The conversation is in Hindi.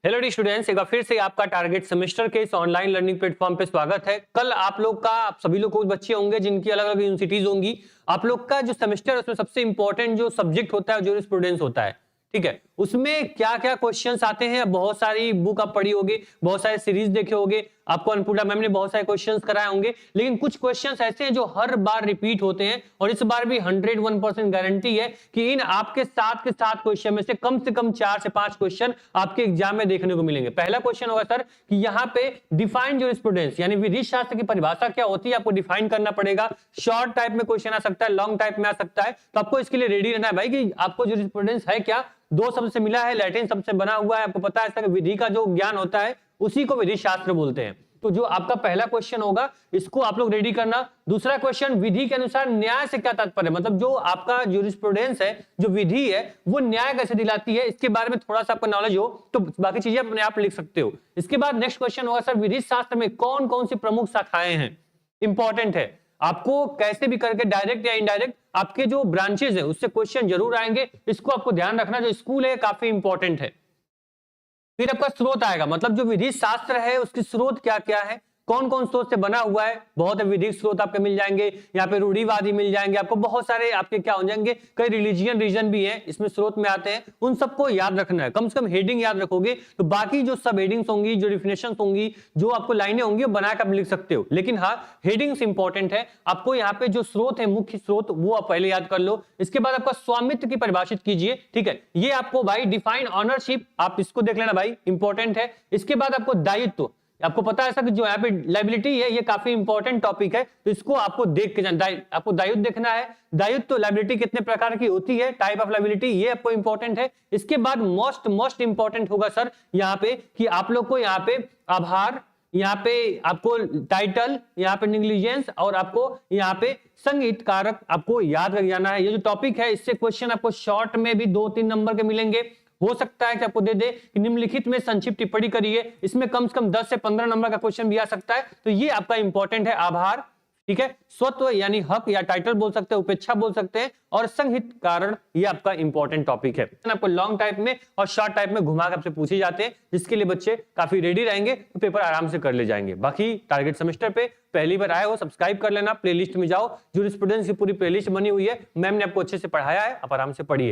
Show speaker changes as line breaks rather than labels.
हेलो डी स्टूडेंट्स, एक बार फिर से आपका टारगेट सेमेस्टर के इस ऑनलाइन लर्निंग प्लेटफॉर्म पे स्वागत है। कल आप लोग का सभी लोग कुछ बच्चे होंगे जिनकी अलग अलग यूनिवर्सिटीज होंगी। आप लोग का जो सेमेस्टर है उसमें सबसे इंपॉर्टेंट जो सब्जेक्ट होता है जो स्टूडेंट्स होता है, ठीक है। उसमें क्या क्या क्वेश्चंस आते हैं, बहुत सारी बुक आप पढ़ी होगी, बहुत सारे सीरीज देखे होंगे, आपको अन्नपूर्णा मैम ने बहुत सारे क्वेश्चंस कराए होंगे, लेकिन कुछ क्वेश्चंस ऐसे हैं जो हर बार रिपीट होते हैं और इस बार भी 101% गारंटी है कि इन आपके साथ के साथ क्वेश्चन में से कम 4 से 5 क्वेश्चन आपके एग्जाम में देखने को मिलेंगे। पहला क्वेश्चन होगा सर कि यहाँ पे डिफाइन ज्यूरिस्प्रूडेंस यानी विधि शास्त्र की परिभाषा क्या होती है, आपको डिफाइन करना पड़ेगा। शॉर्ट टाइप में क्वेश्चन आ सकता है, लॉन्ग टाइप में आ सकता है, तो आपको इसके लिए रेडी रहना है भाई कि आपको ज्यूरिस्प्रूडेंस है क्या, दो शब्द से मिला है, लैटिन शब्द से बना हुआ है, आपको पता है इसका विधि का जो ज्ञान होता है उसी को विधि शास्त्र बोलते हैं। तो जो आपका पहला क्वेश्चन होगा इसको आप लोग रेडी करना। दूसरा क्वेश्चन, विधि के अनुसार न्याय से क्या तात्पर्य, मतलब जो आपका ज्यूरिस्प्रूडेंस है, जो विधि है, वो न्याय कैसे दिलाती है, इसके बारे में थोड़ा सा आपको नॉलेज हो तो बाकी चीजें अपने आप लिख सकते हो। इसके बाद नेक्स्ट क्वेश्चन होगा सर विधि शास्त्र में कौन कौन सी प्रमुख शाखाएं हैं। इंपॉर्टेंट है, आपको कैसे भी करके डायरेक्ट या इनडायरेक्ट आपके जो ब्रांचेस है उससे क्वेश्चन जरूर आएंगे, इसको आपको ध्यान रखना। जो स्कूल है काफी इंपॉर्टेंट है। फिर आपका स्रोत आएगा, मतलब जो विधि शास्त्र है उसकी स्रोत क्या क्या है, कौन कौन स्रोत से बना हुआ है। बहुत विधिक स्रोत आपके मिल जाएंगे, यहाँ पे रूढ़िवादी मिल जाएंगे, आपको बहुत सारे आपके क्या हो जाएंगे, कई रिलीजियन रीजन भी है इसमें स्रोत में आते हैं, उन सबको याद रखना है। कम से कम हेडिंग याद रखोगे तो बाकी जो सब हेडिंग्स होंगी, जो डिफिनेशंस होंगी, जो आपको लाइनें होंगी वो बनाकर आप लिख सकते हो। लेकिन हाँ, हेडिंग्स इंपॉर्टेंट है। आपको यहाँ पे जो स्रोत है, मुख्य स्रोत, वो आप पहले याद कर लो। इसके बाद आपका स्वामित्व की परिभाषित कीजिए, ठीक है। ये आपको भाई डिफाइन ऑनरशिप, आप इसको देख लेना भाई, इंपॉर्टेंट है। इसके बाद आपको दायित्व, आपको पता है सर जो यहाँ पे लायबिलिटी है ये काफी इंपॉर्टेंट टॉपिक है, तो इसको आपको देख के जाना, आपको दायित्व देखना है। दायित्व लायबिलिटी कितने प्रकार की होती है, टाइप ऑफ लायबिलिटी, ये आपको इंपॉर्टेंट है। इसके बाद मोस्ट इंपॉर्टेंट होगा सर यहाँ पे कि आप लोग को यहाँ पे आभार, यहाँ पे आपको टाइटल, यहाँ पे नेग्लिजेंस और आपको यहाँ पे संगीत कारक आपको याद रख जाना है। ये जो टॉपिक है इससे क्वेश्चन आपको शॉर्ट में भी 2-3 नंबर के मिलेंगे। हो सकता है कि आपको दे दे कि निम्नलिखित में संक्षिप्त टिप्पणी करिए, इसमें कम से कम 10 से 15 नंबर का क्वेश्चन भी आ सकता है। तो ये आपका इंपॉर्टेंट है। आभार, ठीक है, स्वत्व यानी हक या टाइटल बोल सकते हैं, उपेक्षा बोल सकते हैं, और संहित कारण, ये आपका इंपॉर्टेंट टॉपिक है। आपको लॉन्ग टाइप में और शॉर्ट टाइप में घुमा के आपसे पूछे जाते हैं, जिसके लिए बच्चे काफी रेडी रहेंगे तो पेपर आराम से कर ले जाएंगे। बाकी टारगेट सेमेस्टर पे पहली बार आए हो सब्सक्राइब कर लेना, प्लेलिस्ट में जाओ, ज्यूरिस्प्रूडेंस की पूरी प्लेलिस्ट बनी हुई है, मैम ने आपको अच्छे से पढ़ाया है, आप आराम से पढ़िए।